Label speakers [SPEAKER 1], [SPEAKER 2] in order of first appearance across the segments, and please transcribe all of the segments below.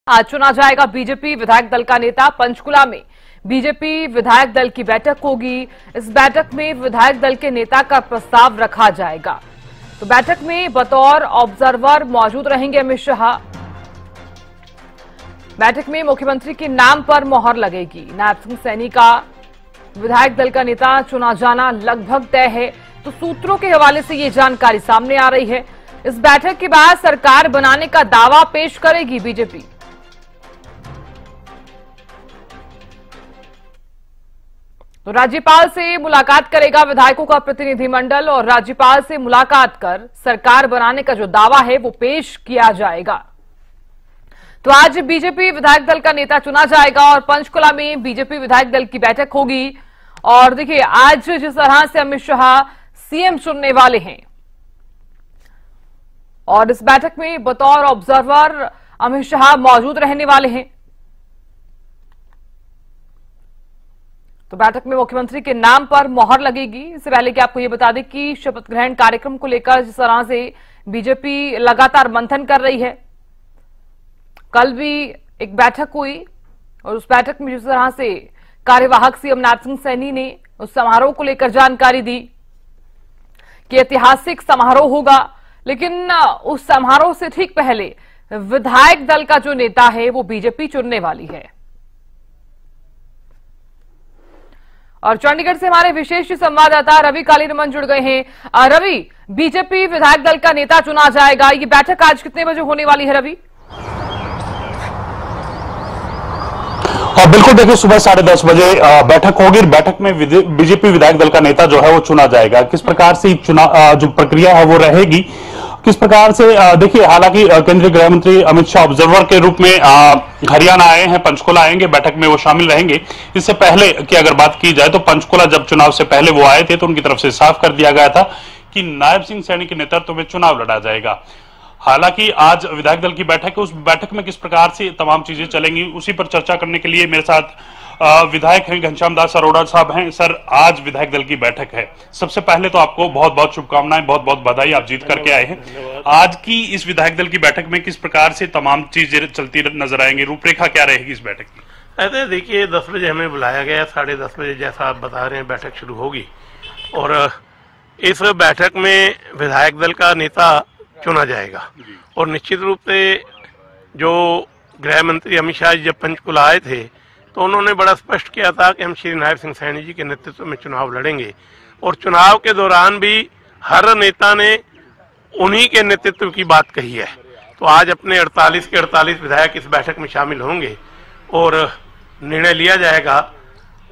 [SPEAKER 1] आज चुना जाएगा बीजेपी विधायक दल का नेता। पंचकुला में बीजेपी विधायक दल की बैठक होगी। इस बैठक में विधायक दल के नेता का प्रस्ताव रखा जाएगा। तो बैठक में बतौर ऑब्जर्वर मौजूद रहेंगे अमित शाह। बैठक में मुख्यमंत्री के नाम पर मोहर लगेगी। नायब सिंह सैनी का विधायक दल का नेता चुना जाना लगभग तय है। तो सूत्रों के हवाले से ये जानकारी सामने आ रही है। इस बैठक के बाद सरकार बनाने का दावा पेश करेगी बीजेपी। तो राज्यपाल से मुलाकात करेगा विधायकों का प्रतिनिधिमंडल और राज्यपाल से मुलाकात कर सरकार बनाने का जो दावा है वो पेश किया जाएगा। तो आज बीजेपी विधायक दल का नेता चुना जाएगा और पंचकुला में बीजेपी विधायक दल की बैठक होगी। और देखिए आज जिस तरह से अमित शाह सीएम चुनने वाले हैं और इस बैठक में बतौर ऑब्जर्वर अमित शाह मौजूद रहने वाले हैं। तो बैठक में मुख्यमंत्री के नाम पर मोहर लगेगी। इससे पहले कि आपको यह बता दें कि शपथ ग्रहण कार्यक्रम को लेकर जिस तरह से बीजेपी लगातार मंथन कर रही है, कल भी एक बैठक हुई और उस बैठक में जिस तरह से कार्यवाहक सीएम नायब सिंह सैनी ने उस समारोह को लेकर जानकारी दी कि ऐतिहासिक समारोह होगा, लेकिन उस समारोह से ठीक पहले विधायक दल का जो नेता है वो बीजेपी चुनने वाली है। और चंडीगढ़ से हमारे विशेष संवाददाता रवि कालीरमन जुड़ गए हैं। रवि, बीजेपी विधायक दल का नेता चुना जाएगा, ये बैठक आज कितने बजे होने वाली है रवि?
[SPEAKER 2] बिल्कुल, देखिए सुबह 10:30 बजे बैठक होगी। बैठक में बीजेपी विधायक दल का नेता जो है वो चुना जाएगा। किस प्रकार से चुनाव जो प्रक्रिया है वो रहेगी, किस प्रकार से देखिए, हालांकि केंद्रीय गृह मंत्री अमित शाह ऑब्जर्वर के रूप में हरियाणा आए हैं, पंचकुला आएंगे, बैठक में वो शामिल रहेंगे। इससे पहले की अगर बात की जाए तो पंचकुला जब चुनाव से पहले वो आए थे तो उनकी तरफ से साफ कर दिया गया था कि नायब सिंह सैनी के नेतृत्व में चुनाव लड़ा जाएगा। हालांकि आज विधायक दल की बैठक है, उस बैठक में किस प्रकार से तमाम चीजें चलेंगी उसी पर चर्चा करने के लिए मेरे साथ विधायक हैं घनश्याम दास अरोड़ा साहब हैं। सर, आज विधायक दल की बैठक है, सबसे पहले तो आपको बहुत बहुत शुभकामनाएं, बहुत बहुत बधाई, आप जीत करके आए हैं। आज की इस विधायक दल की बैठक में किस प्रकार से तमाम चीजें चलती नजर आएंगी, रूपरेखा क्या रहेगी इस बैठक की?
[SPEAKER 3] ऐसे देखिए 10 बजे हमें बुलाया गया, 10:30 बजे जैसा आप बता रहे हैं बैठक शुरू होगी और इस बैठक में विधायक दल का नेता चुना जाएगा। और निश्चित रूप से जो गृह मंत्री अमित शाह जब पंचकुला आए थे तो उन्होंने बड़ा स्पष्ट किया था कि हम श्री नायब सिंह सैनी जी के नेतृत्व में चुनाव लड़ेंगे और चुनाव के दौरान भी हर नेता ने उन्हीं के नेतृत्व की बात कही है। तो आज अपने 48 के 48 विधायक इस बैठक में शामिल होंगे और निर्णय लिया जाएगा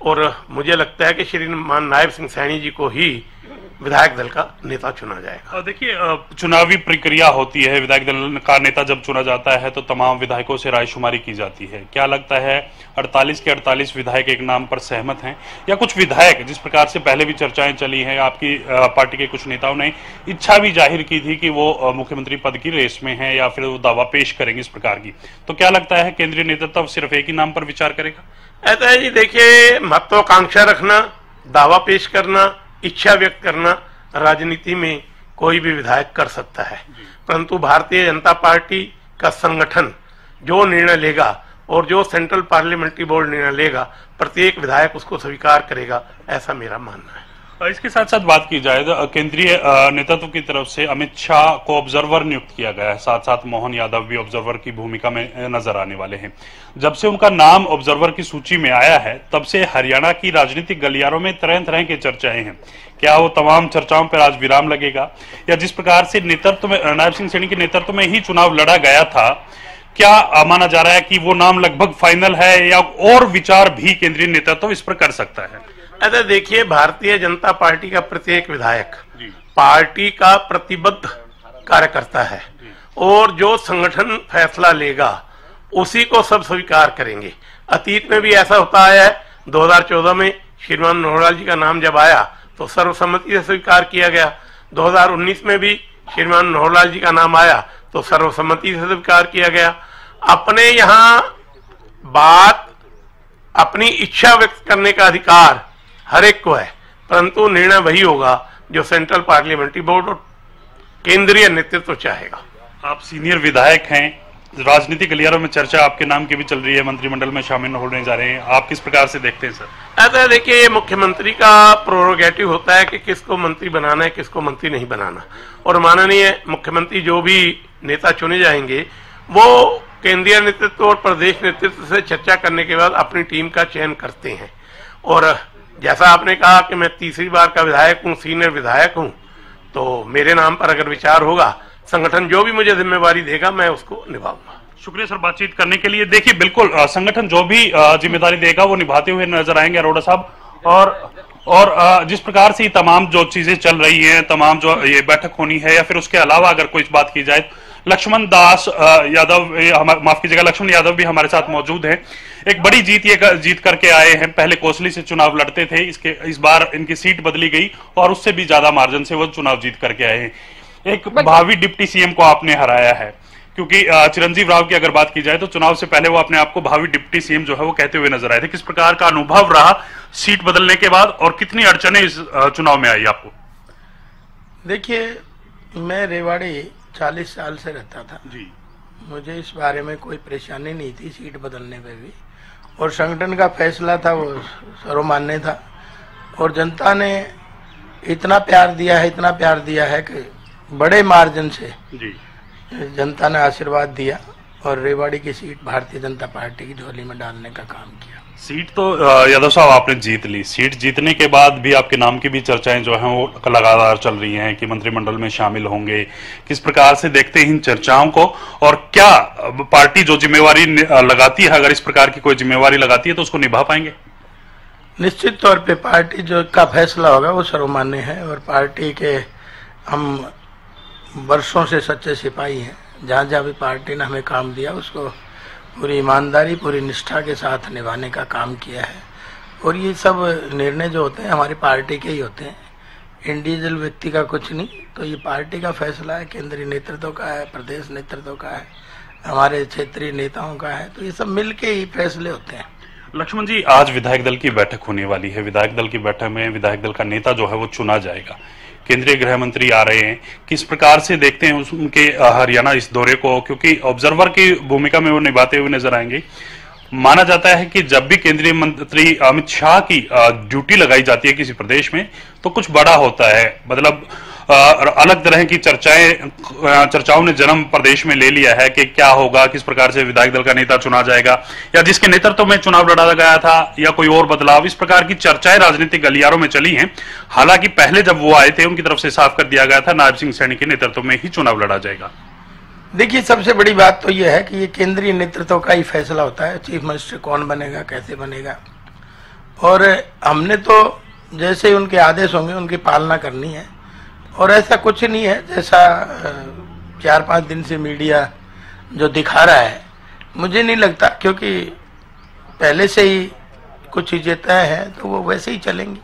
[SPEAKER 3] और मुझे लगता है कि श्री नायब सिंह सैनी जी को ही विधायक दल का नेता चुना जाएगा।
[SPEAKER 2] देखिए, चुनावी प्रक्रिया होती है, विधायक दल का नेता जब चुना जाता है तो तमाम विधायकों से रायशुमारी की जाती है। क्या लगता है 48 के 48 विधायक एक नाम पर सहमत हैं या कुछ विधायक, जिस प्रकार से पहले भी चर्चाएं चली हैं, आपकी पार्टी के कुछ नेताओं ने इच्छा भी जाहिर की थी कि वो मुख्यमंत्री पद की रेस में है या फिर वो दावा पेश करेंगे इस प्रकार की, तो क्या लगता है केंद्रीय नेतृत्व सिर्फ एक ही नाम पर विचार करेगा?
[SPEAKER 3] ऐसा है जी, देखिए महत्वाकांक्षा रखना, दावा पेश करना, इच्छा व्यक्त करना राजनीति में कोई भी विधायक कर सकता है, परंतु भारतीय जनता पार्टी का संगठन जो निर्णय लेगा और जो सेंट्रल पार्लियामेंट्री बोर्ड निर्णय लेगा प्रत्येक विधायक उसको स्वीकार करेगा, ऐसा मेरा मानना है।
[SPEAKER 2] इसके साथ साथ बात की जाए तो केंद्रीय नेतृत्व की तरफ से अमित शाह को ऑब्जर्वर नियुक्त किया गया है, साथ साथ मोहन यादव भी ऑब्जर्वर की भूमिका में नजर आने वाले हैं। जब से उनका नाम ऑब्जर्वर की सूची में आया है तब से हरियाणा की राजनीतिक गलियारों में तरह तरह की चर्चाएं हैं। क्या वो तमाम चर्चाओं पर आज विराम लगेगा या जिस प्रकार से नेतृत्व में नायब सिंह सैनी के नेतृत्व में ही चुनाव लड़ा गया था, क्या माना जा रहा है कि वो नाम लगभग फाइनल है या और विचार भी केंद्रीय नेतृत्व इस पर कर सकता है?
[SPEAKER 3] ऐसा देखिए, भारतीय जनता पार्टी का प्रत्येक विधायक पार्टी का प्रतिबद्ध कार्यकर्ता है और जो संगठन फैसला लेगा उसी को सब स्वीकार करेंगे। अतीत में भी ऐसा होता है, 2014 में श्रीमान मनोहर जी का नाम जब आया तो सर्वसम्मति से स्वीकार किया गया। 2019 में भी श्रीमान मनोहर जी का नाम आया तो सर्वसम्मति से स्वीकार किया गया। अपने यहाँ बात, अपनी इच्छा व्यक्त करने का अधिकार हर एक को है, परंतु निर्णय वही होगा जो सेंट्रल पार्लियामेंट्री बोर्ड और केंद्रीय नेतृत्व चाहेगा।
[SPEAKER 2] आप सीनियर विधायक हैं, राजनीतिक गलियारों में चर्चा आपके नाम की भी चल रही है, मंत्रिमंडल में शामिल होने जा रहे हैं, आप किस प्रकार से देखते हैं सर?
[SPEAKER 3] ऐसा देखिए, ये मुख्यमंत्री का प्रोरोगेटिव होता है कि किसको मंत्री बनाना है, किसको मंत्री नहीं बनाना। और माननीय मुख्यमंत्री जो भी नेता चुने जाएंगे वो केंद्रीय नेतृत्व और प्रदेश नेतृत्व से चर्चा करने के बाद अपनी टीम का चयन करते हैं। और जैसा आपने कहा कि मैं तीसरी बार का विधायक हूँ, सीनियर विधायक हूँ, तो मेरे नाम पर अगर विचार होगा, संगठन जो भी मुझे जिम्मेवारी देगा मैं उसको निभाऊंगा।
[SPEAKER 2] शुक्रिया सर बातचीत करने के लिए। देखिए बिल्कुल संगठन जो भी जिम्मेदारी देगा वो निभाते हुए नजर आएंगे अरोड़ा साहब। और जिस प्रकार से तमाम जो चीजें चल रही हैं, तमाम जो ये बैठक होनी है, या फिर उसके अलावा अगर कोई बात की जाए, लक्ष्मण दास यादव, माफ कीजिएगा, लक्ष्मण यादव भी हमारे साथ मौजूद हैं। एक बड़ी जीत करके आए हैं। पहले कोसली से चुनाव लड़ते थे, इस बार इनकी सीट बदली गई और उससे भी ज्यादा मार्जिन से वो चुनाव जीत करके आए हैं। एक भावी डिप्टी सीएम को आपने हराया है, क्योंकि चिरंजीव राव की अगर बात की जाए तो चुनाव से पहले वो अपने आप को भावी डिप्टी सीएम जो है वो कहते हुए नजर आए थे। किस प्रकार का अनुभव रहा सीट बदलने के बाद और कितनी अड़चने इस चुनाव में आई आपको?
[SPEAKER 4] देखिए, मैं रेवाड़ी 40 साल से रहता था
[SPEAKER 2] जी।
[SPEAKER 4] मुझे इस बारे में कोई परेशानी नहीं थी सीट बदलने में भी, और संगठन का फैसला था वो सर्वमान्य था। और जनता ने इतना प्यार दिया है कि बड़े मार्जिन से
[SPEAKER 2] जी
[SPEAKER 4] जनता ने आशीर्वाद दिया और रेवाड़ी की सीट भारतीय जनता पार्टी की झोली में डालने का काम किया।
[SPEAKER 2] सीट तो यादव साहब आपने जीत ली। सीट जीतने के बाद भी आपके नाम की भी चर्चाएं जो हैं वो लगातार चल रही हैं कि मंत्रिमंडल में शामिल होंगे। किस प्रकार से देखते हैं इन चर्चाओं को, और क्या पार्टी जो जिम्मेवारी लगाती है, अगर इस प्रकार की कोई जिम्मेवारी लगाती है तो उसको निभा पाएंगे?
[SPEAKER 4] निश्चित तौर पे पार्टी जो का फैसला होगा वो सर्वमान्य है, और पार्टी के हम वर्षों से सच्चे सिपाही हैं। जहाँ जहाँ भी पार्टी ने हमें काम दिया उसको पूरी ईमानदारी, पूरी निष्ठा के साथ निभाने का काम किया है। और ये सब निर्णय जो होते हैं हमारी पार्टी के ही होते हैं, इंडिविजुअल व्यक्ति का कुछ नहीं। तो ये पार्टी का फैसला है, केंद्रीय नेतृत्व का है, प्रदेश नेतृत्व का है, हमारे क्षेत्रीय नेताओं का है। तो ये सब मिलके ही फैसले होते हैं।
[SPEAKER 2] लक्ष्मण जी, आज विधायक दल की बैठक होने वाली है। विधायक दल की बैठक में विधायक दल का नेता जो है वो चुना जाएगा। केंद्रीय गृह मंत्री आ रहे हैं, किस प्रकार से देखते हैं उनके हरियाणा इस दौरे को, क्योंकि ऑब्जर्वर की भूमिका में वो निभाते हुए नजर आएंगे। माना जाता है कि जब भी केंद्रीय मंत्री अमित शाह की ड्यूटी लगाई जाती है किसी प्रदेश में तो कुछ बड़ा होता है। मतलब अलग तरह की चर्चाओं ने जन्म प्रदेश में ले लिया है कि क्या होगा, किस प्रकार से विधायक दल का नेता चुना जाएगा, या जिसके नेतृत्व में चुनाव लड़ा गया था, या कोई और बदलाव। इस प्रकार की चर्चाएं राजनीतिक गलियारों में चली हैं। हालांकि पहले जब वो आए थे उनकी तरफ से साफ कर दिया गया था नायब सिंह सैनी के नेतृत्व में ही चुनाव लड़ा जाएगा।
[SPEAKER 4] देखिए, सबसे बड़ी बात तो यह है कि ये केंद्रीय नेतृत्व का ही फैसला होता है, चीफ मिनिस्टर कौन बनेगा, कैसे बनेगा। और हमने तो जैसे उनके आदेश होंगे उनकी पालना करनी है। और ऐसा कुछ नहीं है जैसा 4-5 दिन से मीडिया जो दिखा रहा है, मुझे नहीं लगता, क्योंकि पहले से ही कुछ चीजें तय हैं तो वो वैसे ही चलेंगी।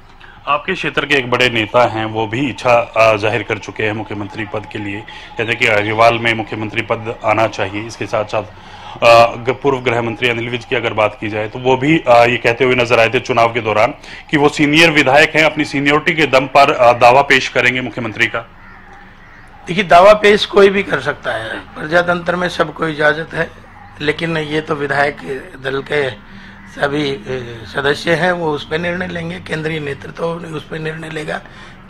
[SPEAKER 2] आपके क्षेत्र के एक बड़े नेता हैं, वो भी इच्छा जाहिर कर चुके हैं मुख्यमंत्री पद के लिए। कहते हैं कि अग्रवाल में मुख्यमंत्री पद आना चाहिए। इसके साथ साथ पूर्व गृह मंत्री अनिल विज की अगर बात की जाए तो वो भी ये कहते हुए नजर आए थे चुनाव के दौरान कि वो सीनियर विधायक हैं, अपनी सीनियरिटी के दम पर दावा पेश करेंगे मुख्यमंत्री का।
[SPEAKER 4] देखिए, दावा पेश कोई भी कर सकता है, प्रजातंत्र में सबको इजाजत है। लेकिन ये तो विधायक दल के सभी सदस्य हैं, वो उस पर निर्णय लेंगे, केंद्रीय नेतृत्व उस पर निर्णय लेगा,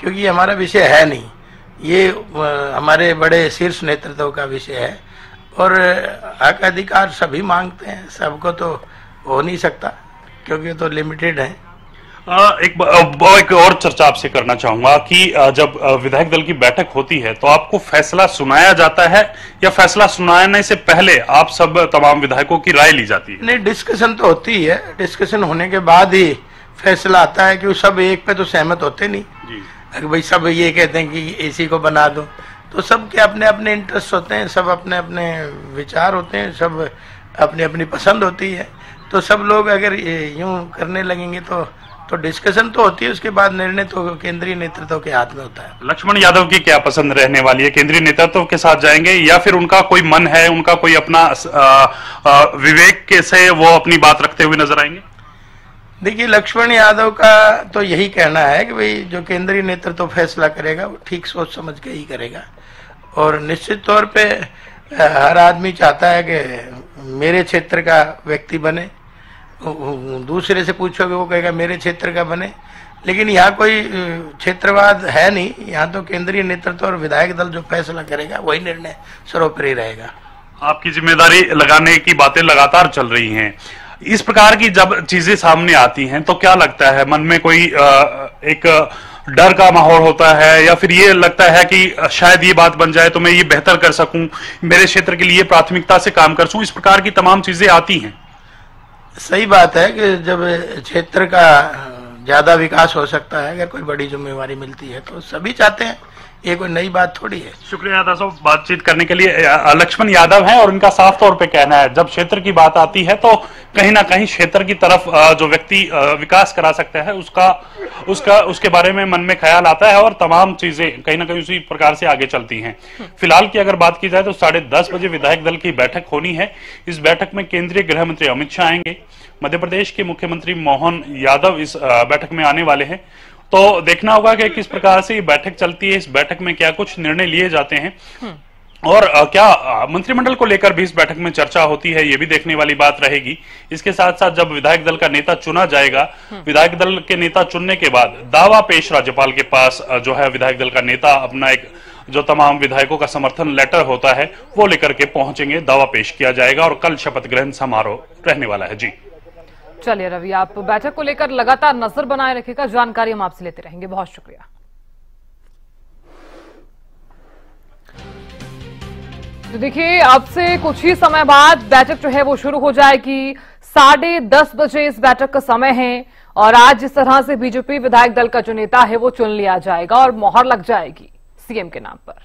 [SPEAKER 4] क्योंकि ये हमारा विषय है नहीं, ये हमारे बड़े शीर्ष नेतृत्व का विषय है। और हक अधिकार सभी मांगते हैं, सबको तो हो नहीं सकता क्योंकि तो लिमिटेड है।
[SPEAKER 2] एक और चर्चा आपसे करना चाहूंगा कि जब विधायक दल की बैठक होती है तो आपको फैसला सुनाया जाता है, या फैसला सुनाने से पहले आप सब तमाम विधायकों की राय ली जाती है?
[SPEAKER 4] नहीं, डिस्कशन तो होती है, डिस्कशन होने के बाद ही फैसला आता है, कि सब एक पे तो सहमत होते नहीं जी। अगर भाई सब ये कहते हैं कि एसी को बना दो, तो सबके अपने अपने इंटरेस्ट होते हैं, सब अपने अपने विचार होते हैं, सब अपनी अपनी पसंद होती है। तो सब लोग अगर यूं करने लगेंगे तो डिस्कशन तो होती है, उसके बाद निर्णय तो केंद्रीय नेतृत्व के हाथ में होता है।
[SPEAKER 2] लक्ष्मण यादव की क्या पसंद रहने वाली है? केंद्रीय नेतृत्व के साथ जाएंगे या फिर उनका कोई मन है, उनका कोई अपना विवेक के से वो अपनी बात रखते हुए नजर आएंगे?
[SPEAKER 4] देखिए, लक्ष्मण यादव का तो यही कहना है कि भाई जो केंद्रीय नेतृत्व फैसला करेगा वो ठीक सोच समझ के ही करेगा। और निश्चित तौर पे हर आदमी चाहता है कि मेरे क्षेत्र का व्यक्ति बने, दूसरे से पूछोगे वो कहेगा मेरे क्षेत्र का बने, लेकिन यहाँ कोई क्षेत्रवाद है नहीं। यहाँ तो केंद्रीय नेतृत्व और विधायक दल जो फैसला करेगा वही निर्णय सर्वोपरि रहेगा।
[SPEAKER 2] आपकी जिम्मेदारी लगाने की बातें लगातार चल रही हैं। इस प्रकार की जब चीजें सामने आती हैं तो क्या लगता है, मन में कोई एक डर का माहौल होता है, या फिर ये लगता है कि शायद ये बात बन जाए तो मैं ये बेहतर कर सकूं, मेरे क्षेत्र के लिए प्राथमिकता से काम कर सकूं, इस प्रकार की तमाम चीजें आती हैं?
[SPEAKER 4] सही बात है कि जब क्षेत्र का ज्यादा विकास हो सकता है, अगर कोई बड़ी जिम्मेवारी मिलती है तो सभी चाहते हैं, ये कोई नई बात थोड़ी है।
[SPEAKER 2] शुक्रिया यादव साहब, बातचीत करने के लिए। लक्ष्मण यादव हैं और उनका साफ तौर पे कहना है जब क्षेत्र की बात आती है तो कहीं ना कहीं क्षेत्र की तरफ जो व्यक्ति विकास करा सकता है उसके बारे में मन में ख्याल आता है और तमाम चीजें कहीं ना कहीं उसी प्रकार से आगे चलती हैं। फिलहाल की अगर बात की जाए तो 10:30 बजे विधायक दल की बैठक होनी है। इस बैठक में केंद्रीय गृह मंत्री अमित शाह आएंगे, मध्य प्रदेश के मुख्यमंत्री मोहन यादव इस बैठक में आने वाले हैं। तो देखना होगा कि किस प्रकार से ये बैठक चलती है, इस बैठक में क्या कुछ निर्णय लिए जाते हैं और क्या मंत्रिमंडल को लेकर भी इस बैठक में चर्चा होती है, ये भी देखने वाली बात रहेगी। इसके साथ साथ जब विधायक दल का नेता चुना जाएगा, विधायक दल के नेता चुनने के बाद दावा पेश राज्यपाल के पास जो है विधायक दल का नेता अपना एक जो तमाम विधायकों का समर्थन लेटर होता है वो लेकर के पहुंचेंगे, दावा पेश किया जाएगा और कल शपथ ग्रहण समारोह रहने वाला है। जी
[SPEAKER 1] चलिए रवि, आप बैठक को लेकर लगातार नजर बनाए रखिएगा, जानकारी हम आपसे लेते रहेंगे। बहुत शुक्रिया। तो देखिए, अब से कुछ ही समय बाद बैठक जो है वो शुरू हो जाएगी। 10:30 बजे इस बैठक का समय है और आज जिस तरह से बीजेपी विधायक दल का जो नेता है वो चुन लिया जाएगा और मोहर लग जाएगी सीएम के नाम पर।